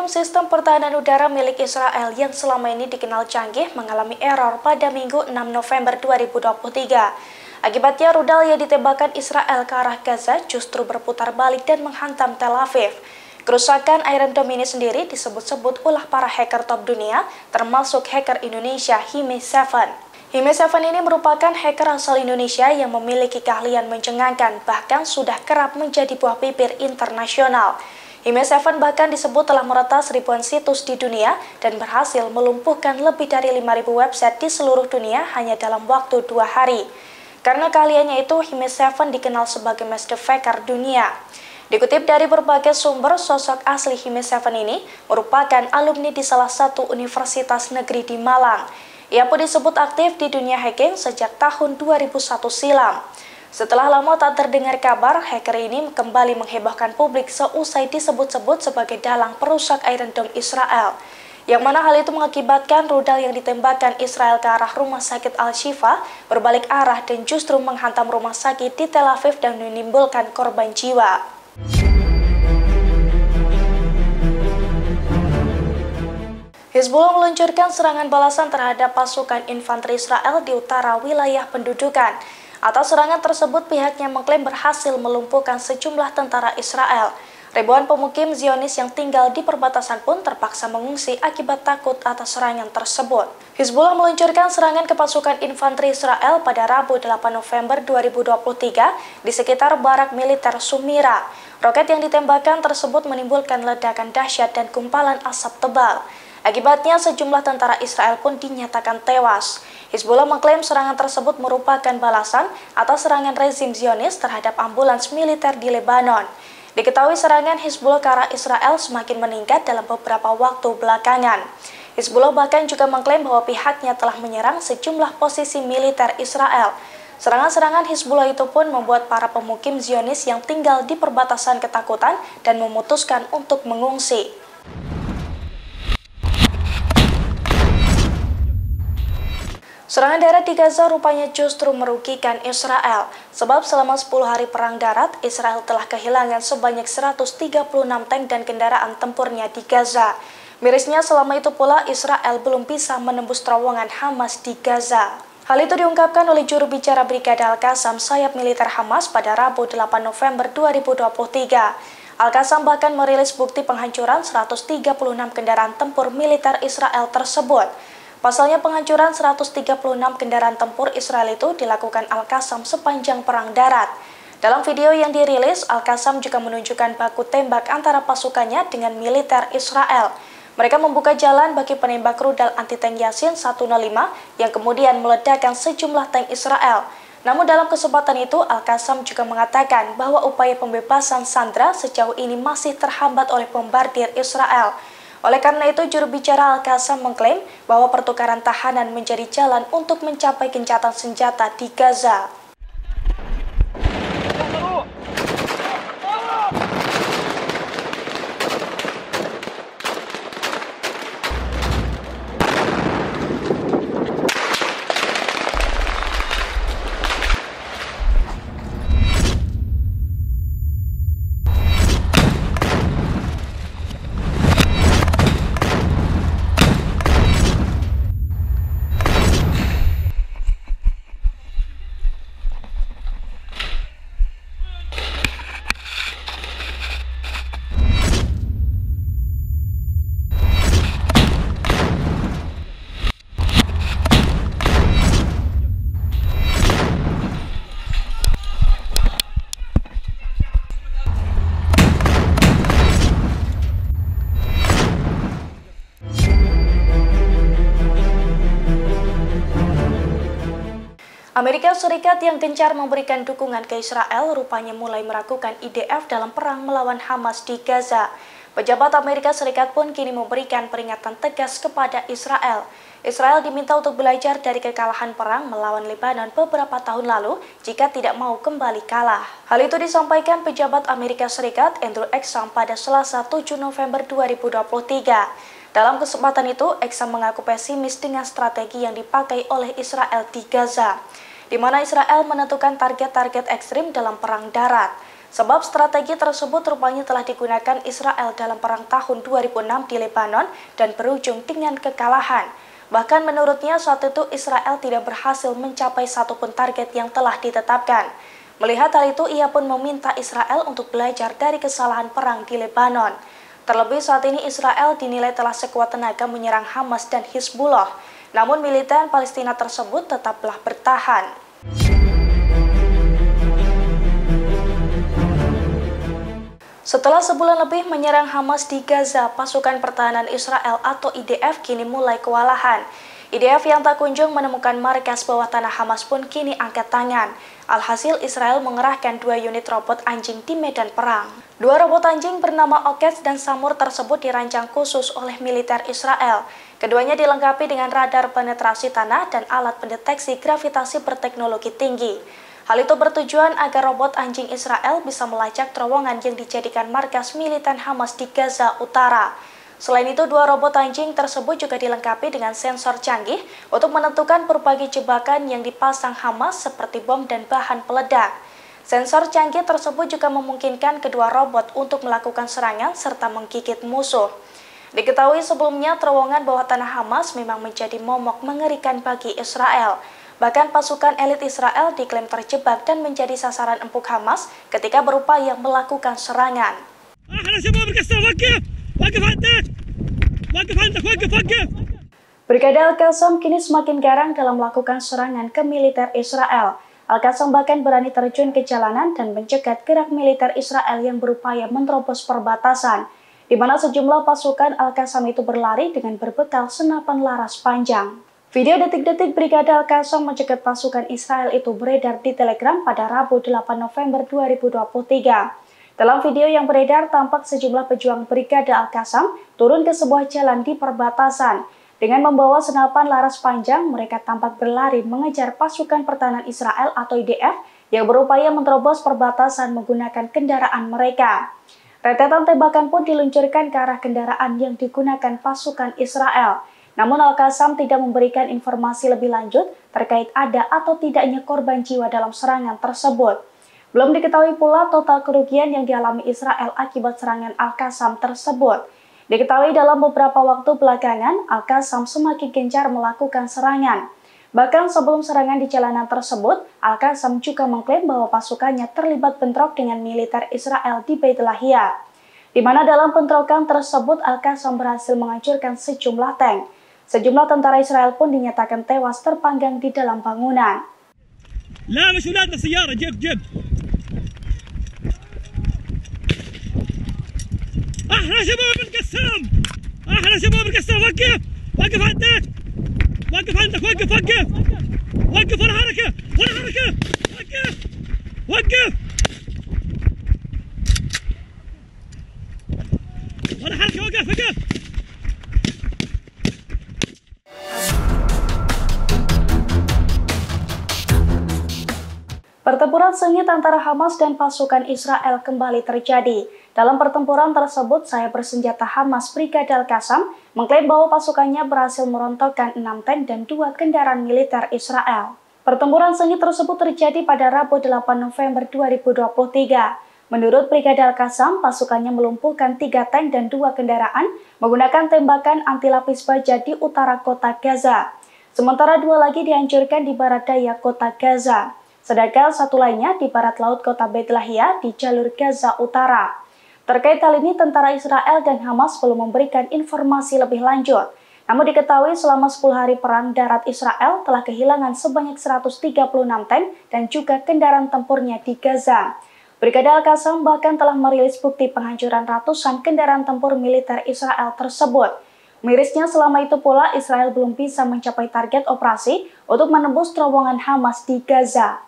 Premium sistem pertahanan udara milik Israel yang selama ini dikenal canggih mengalami error pada Minggu 6 November 2023. Akibatnya rudal yang ditembakkan Israel ke arah Gaza justru berputar balik dan menghantam Tel Aviv. Kerusakan Iron Dome ini sendiri disebut-sebut ulah para hacker top dunia, termasuk hacker Indonesia Hime7. Hime7 ini merupakan hacker asal Indonesia yang memiliki keahlian mencengangkan, bahkan sudah kerap menjadi buah bibir internasional. Hime7 bahkan disebut telah meretas ribuan situs di dunia dan berhasil melumpuhkan lebih dari 5.000 website di seluruh dunia hanya dalam waktu 2 hari. Karena keahliannya itu, Hime7 dikenal sebagai master hacker dunia. Dikutip dari berbagai sumber, sosok asli Hime7 ini merupakan alumni di salah satu universitas negeri di Malang. Ia pun disebut aktif di dunia hacking sejak tahun 2001 silam. Setelah lama tak terdengar kabar, hacker ini kembali menghebohkan publik seusai disebut-sebut sebagai dalang perusak Iron Dome Israel. Yang mana hal itu mengakibatkan rudal yang ditembakkan Israel ke arah rumah sakit Al-Shifa berbalik arah dan justru menghantam rumah sakit di Tel Aviv dan menimbulkan korban jiwa. Hizbullah meluncurkan serangan balasan terhadap pasukan infanteri Israel di utara wilayah pendudukan. Atas serangan tersebut, pihaknya mengklaim berhasil melumpuhkan sejumlah tentara Israel. Ribuan pemukim Zionis yang tinggal di perbatasan pun terpaksa mengungsi akibat takut atas serangan tersebut. Hizbullah meluncurkan serangan ke pasukan infanteri Israel pada Rabu 8 November 2023 di sekitar barak militer Sumira. Roket yang ditembakkan tersebut menimbulkan ledakan dahsyat dan gumpalan asap tebal. Akibatnya sejumlah tentara Israel pun dinyatakan tewas. Hizbullah mengklaim serangan tersebut merupakan balasan atas serangan rezim Zionis terhadap ambulans militer di Lebanon. Diketahui serangan Hizbullah ke arah Israel semakin meningkat dalam beberapa waktu belakangan. Hizbullah bahkan juga mengklaim bahwa pihaknya telah menyerang sejumlah posisi militer Israel. Serangan-serangan Hizbullah itu pun membuat para pemukim Zionis yang tinggal di perbatasan ketakutan dan memutuskan untuk mengungsi. Serangan darat di Gaza rupanya justru merugikan Israel, sebab selama 10 hari perang darat, Israel telah kehilangan sebanyak 136 tank dan kendaraan tempurnya di Gaza. Mirisnya selama itu pula Israel belum bisa menembus terowongan Hamas di Gaza. Hal itu diungkapkan oleh juru bicara Brigade Al-Qassam sayap militer Hamas pada Rabu 8 November 2023. Al-Qassam bahkan merilis bukti penghancuran 136 kendaraan tempur militer Israel tersebut. Pasalnya penghancuran 136 kendaraan tempur Israel itu dilakukan Al-Qassam sepanjang perang darat. Dalam video yang dirilis, Al-Qassam juga menunjukkan baku tembak antara pasukannya dengan militer Israel. Mereka membuka jalan bagi penembak rudal anti-tank Yasin 105 yang kemudian meledakkan sejumlah tank Israel. Namun dalam kesempatan itu, Al-Qassam juga mengatakan bahwa upaya pembebasan sandera sejauh ini masih terhambat oleh bombardir Israel. Oleh karena itu, juru bicara Al-Qassam mengklaim bahwa pertukaran tahanan menjadi jalan untuk mencapai gencatan senjata di Gaza. Amerika Serikat yang gencar memberikan dukungan ke Israel rupanya mulai meragukan IDF dalam perang melawan Hamas di Gaza. Pejabat Amerika Serikat pun kini memberikan peringatan tegas kepada Israel. Israel diminta untuk belajar dari kekalahan perang melawan Lebanon beberapa tahun lalu jika tidak mau kembali kalah. Hal itu disampaikan pejabat Amerika Serikat Andrew Exum pada Selasa 7 November 2023. Dalam kesempatan itu, Exum mengaku pesimis dengan strategi yang dipakai oleh Israel di Gaza, di mana Israel menentukan target-target ekstrim dalam perang darat. Sebab strategi tersebut rupanya telah digunakan Israel dalam perang tahun 2006 di Lebanon dan berujung dengan kekalahan. Bahkan menurutnya saat itu Israel tidak berhasil mencapai satupun target yang telah ditetapkan. Melihat hal itu, ia pun meminta Israel untuk belajar dari kesalahan perang di Lebanon. Terlebih saat ini Israel dinilai telah sekuat tenaga menyerang Hamas dan Hizbullah. Namun militan Palestina tersebut tetaplah bertahan. Setelah sebulan lebih menyerang Hamas di Gaza, pasukan pertahanan Israel atau IDF kini mulai kewalahan. IDF yang tak kunjung menemukan markas bawah tanah Hamas pun kini angkat tangan. Alhasil Israel mengerahkan 2 unit robot anjing di medan perang. 2 robot anjing bernama Okez dan Samur tersebut dirancang khusus oleh militer Israel. Keduanya dilengkapi dengan radar penetrasi tanah dan alat pendeteksi gravitasi berteknologi tinggi. Hal itu bertujuan agar robot anjing Israel bisa melacak terowongan yang dijadikan markas militan Hamas di Gaza Utara. Selain itu, 2 robot anjing tersebut juga dilengkapi dengan sensor canggih untuk menentukan berbagai jebakan yang dipasang Hamas seperti bom dan bahan peledak. Sensor canggih tersebut juga memungkinkan kedua robot untuk melakukan serangan serta menggigit musuh. Diketahui sebelumnya terowongan bawah tanah Hamas memang menjadi momok mengerikan bagi Israel. Bahkan pasukan elit Israel diklaim terjebak dan menjadi sasaran empuk Hamas ketika berupaya melakukan serangan. Brigade Al-Qassam kini semakin garang dalam melakukan serangan ke militer Israel. Al-Qassam bahkan berani terjun ke jalanan dan mencegat gerak militer Israel yang berupaya menerobos perbatasan, di mana sejumlah pasukan Al-Qassam itu berlari dengan berbekal senapan laras panjang. Video detik-detik Brigade Al-Qassam mencegat pasukan Israel itu beredar di Telegram pada Rabu 8 November 2023. Dalam video yang beredar, tampak sejumlah pejuang Brigade Al-Qassam turun ke sebuah jalan di perbatasan. Dengan membawa senapan laras panjang, mereka tampak berlari mengejar pasukan pertahanan Israel atau IDF yang berupaya menerobos perbatasan menggunakan kendaraan mereka. Rentetan tembakan pun diluncurkan ke arah kendaraan yang digunakan pasukan Israel. Namun Al-Qassam tidak memberikan informasi lebih lanjut terkait ada atau tidaknya korban jiwa dalam serangan tersebut. Belum diketahui pula total kerugian yang dialami Israel akibat serangan Al-Qassam tersebut. Diketahui dalam beberapa waktu belakangan, Al-Qassam semakin gencar melakukan serangan. Bahkan sebelum serangan di jalanan tersebut, Al-Qassam juga mengklaim bahwa pasukannya terlibat bentrok dengan militer Israel di Beit Lahia, di mana dalam bentrokan tersebut Al-Qassam berhasil menghancurkan sejumlah tank. Sejumlah tentara Israel pun dinyatakan tewas terpanggang di dalam bangunan. احنا شباب القسام احنا شباب القسام وقف وقف عندك وقف عندك وقف وقف وقف ولا حركه ولا حركه وقف وقف ولا حركه وقف وقف. Pertempuran sengit antara Hamas dan pasukan Israel kembali terjadi. Dalam pertempuran tersebut, sayap bersenjata Hamas Brigade Al-Qassam mengklaim bahwa pasukannya berhasil merontokkan 6 tank dan 2 kendaraan militer Israel. Pertempuran sengit tersebut terjadi pada Rabu 8 November 2023. Menurut Brigade Al-Qassam, pasukannya melumpuhkan 3 tank dan 2 kendaraan menggunakan tembakan anti lapis baja di utara kota Gaza. Sementara 2 lagi dihancurkan di barat daya kota Gaza. Sedangkan 1 lainnya di barat laut kota Beit Lahia di jalur Gaza Utara. Terkait hal ini, tentara Israel dan Hamas belum memberikan informasi lebih lanjut. Namun diketahui selama 10 hari perang darat Israel telah kehilangan sebanyak 136 tank dan juga kendaraan tempurnya di Gaza. Brigade Al-Qassam bahkan telah merilis bukti penghancuran ratusan kendaraan tempur militer Israel tersebut. Mirisnya selama itu pula Israel belum bisa mencapai target operasi untuk menembus terowongan Hamas di Gaza.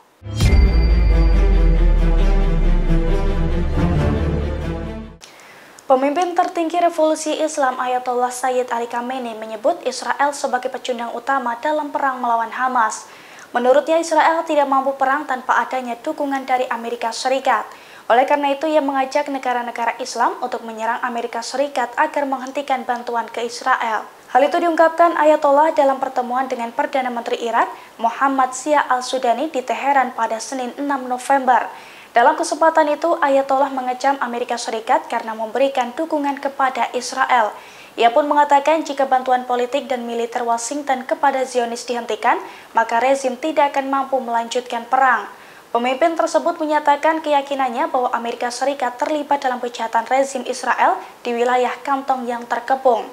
Pemimpin tertinggi revolusi Islam Ayatollah Sayyid Ali Khamenei menyebut Israel sebagai pecundang utama dalam perang melawan Hamas. Menurutnya Israel tidak mampu perang tanpa adanya dukungan dari Amerika Serikat. Oleh karena itu ia mengajak negara-negara Islam untuk menyerang Amerika Serikat agar menghentikan bantuan ke Israel. Hal itu diungkapkan Ayatollah dalam pertemuan dengan Perdana Menteri Irak Muhammad Zia al-Sudani di Teheran pada Senin 6 November. Dalam kesempatan itu, Ayatollah mengecam Amerika Serikat karena memberikan dukungan kepada Israel. Ia pun mengatakan jika bantuan politik dan militer Washington kepada Zionis dihentikan, maka rezim tidak akan mampu melanjutkan perang. Pemimpin tersebut menyatakan keyakinannya bahwa Amerika Serikat terlibat dalam kejahatan rezim Israel di wilayah kantong yang terkepung.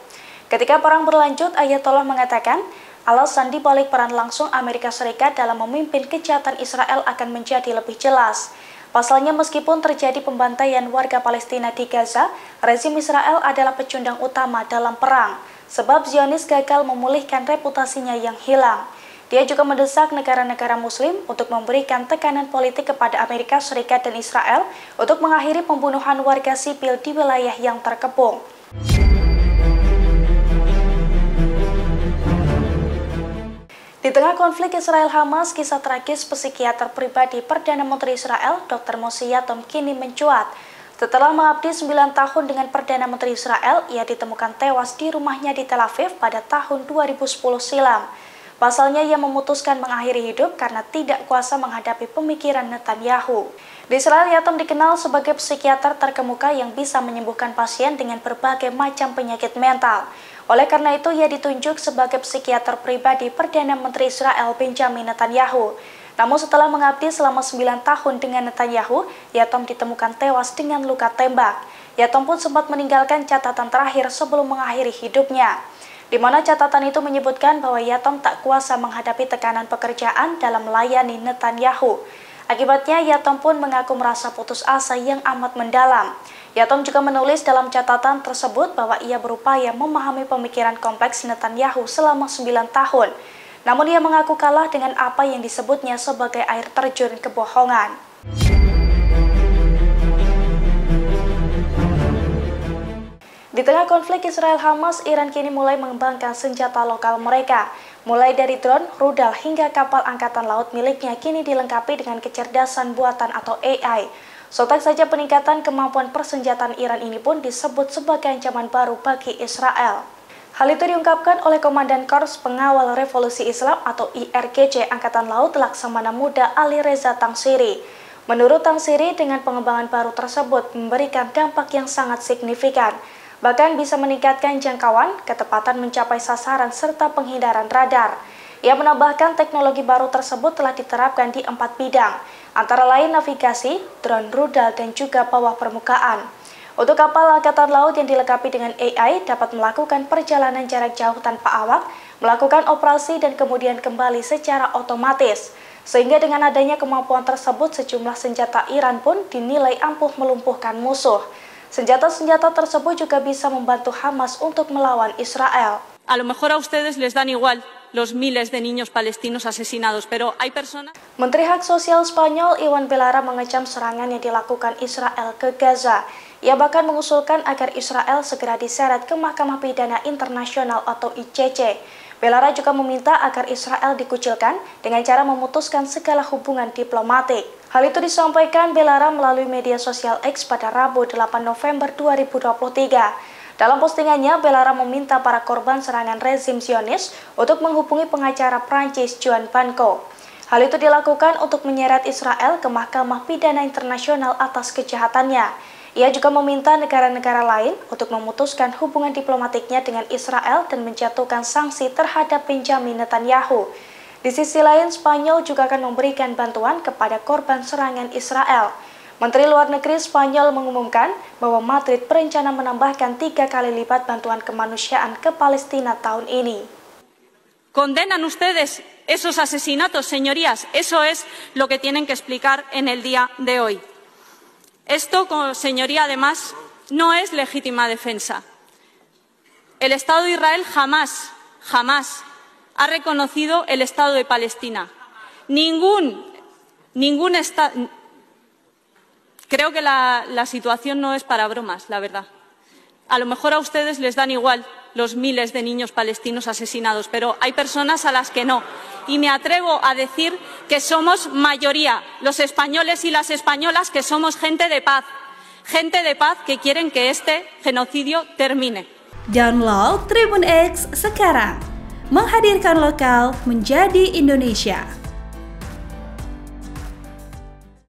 Ketika perang berlanjut, Ayatollah mengatakan alasan dibalik peran langsung Amerika Serikat dalam memimpin kejahatan Israel akan menjadi lebih jelas. Pasalnya, meskipun terjadi pembantaian warga Palestina di Gaza, rezim Israel adalah pecundang utama dalam perang, sebab Zionis gagal memulihkan reputasinya yang hilang. Dia juga mendesak negara-negara Muslim untuk memberikan tekanan politik kepada Amerika Serikat dan Israel untuk mengakhiri pembunuhan warga sipil di wilayah yang terkepung. Di tengah konflik Israel-Hamas, kisah tragis psikiater pribadi Perdana Menteri Israel, Dr. Moshe Yatom, kini mencuat. Setelah mengabdi 9 tahun dengan Perdana Menteri Israel, ia ditemukan tewas di rumahnya di Tel Aviv pada tahun 2010 silam. Pasalnya, ia memutuskan mengakhiri hidup karena tidak kuasa menghadapi pemikiran Netanyahu. Di Israel, Yatom dikenal sebagai psikiater terkemuka yang bisa menyembuhkan pasien dengan berbagai macam penyakit mental. Oleh karena itu, ia ditunjuk sebagai psikiater pribadi Perdana Menteri Israel Benjamin Netanyahu. Namun setelah mengabdi selama 9 tahun dengan Netanyahu, Yatom ditemukan tewas dengan luka tembak. Yatom pun sempat meninggalkan catatan terakhir sebelum mengakhiri hidupnya, di mana catatan itu menyebutkan bahwa Yatom tak kuasa menghadapi tekanan pekerjaan dalam melayani Netanyahu. Akibatnya, Yatom pun mengaku merasa putus asa yang amat mendalam. Yatom juga menulis dalam catatan tersebut bahwa ia berupaya memahami pemikiran kompleks Netanyahu selama 9 tahun. Namun ia mengaku kalah dengan apa yang disebutnya sebagai air terjun kebohongan. Di tengah konflik Israel-Hamas, Iran kini mulai mengembangkan senjata lokal mereka. Mulai dari drone, rudal, hingga kapal angkatan laut miliknya kini dilengkapi dengan kecerdasan buatan atau AI. Sontak saja peningkatan kemampuan persenjataan Iran ini pun disebut sebagai ancaman baru bagi Israel. Hal itu diungkapkan oleh Komandan Korps Pengawal Revolusi Islam atau IRGC Angkatan Laut Laksamana Muda Ali Reza Tangsiri. Menurut Tangsiri, dengan pengembangan baru tersebut memberikan dampak yang sangat signifikan. Bahkan bisa meningkatkan jangkauan, ketepatan mencapai sasaran, serta penghindaran radar. Ia menambahkan teknologi baru tersebut telah diterapkan di 4 bidang, antara lain navigasi, drone, rudal, dan juga bawah permukaan. Untuk kapal angkatan laut yang dilengkapi dengan AI dapat melakukan perjalanan jarak jauh tanpa awak, melakukan operasi dan kemudian kembali secara otomatis. Sehingga dengan adanya kemampuan tersebut, sejumlah senjata Iran pun dinilai ampuh melumpuhkan musuh. Senjata-senjata tersebut juga bisa membantu Hamas untuk melawan Israel. A lo mejor a ustedes les dan igual los miles de niños palestinos asesinados, pero hay personas... Menteri Hak Sosial Spanyol Iwan Belarra mengecam serangan yang dilakukan Israel ke Gaza. Ia bahkan mengusulkan agar Israel segera diseret ke Mahkamah Pidana Internasional atau ICC. Belarra juga meminta agar Israel dikucilkan dengan cara memutuskan segala hubungan diplomatik. Hal itu disampaikan Belarra melalui media sosial X pada Rabu 8 November 2023. Dalam postingannya, Belarra meminta para korban serangan rezim Zionis untuk menghubungi pengacara Prancis Juan Banco. Hal itu dilakukan untuk menyeret Israel ke Mahkamah Pidana Internasional atas kejahatannya. Ia juga meminta negara-negara lain untuk memutuskan hubungan diplomatiknya dengan Israel dan menjatuhkan sanksi terhadap Benjamin Netanyahu. Di sisi lain, Spanyol juga akan memberikan bantuan kepada korban serangan Israel. Menteri Luar Negeri Spanyol mengumumkan bahwa Madrid berencana menambahkan 3 kali lipat bantuan kemanusiaan ke Palestina tahun ini. ¿Condenan ustedes esos asesinatos, señorías? Eso es lo que tienen que explicar en el día de hoy. Esto, señoría, además, no es legítima defensa. El Estado de Israel jamás ha reconocido el Estado de Palestina. Ningún Estado... Creo que la situación no es para bromas, la verdad. A lo mejor a ustedes les dan igual los miles de niños palestinos asesinados, pero hay personas a las que no. Y me atrevo a decir que somos mayoría, los españoles y las españolas, que somos gente de paz que quieren que este genocidio termine. Download Tribun X sekarang, menghadirkan lokal menjadi Indonesia.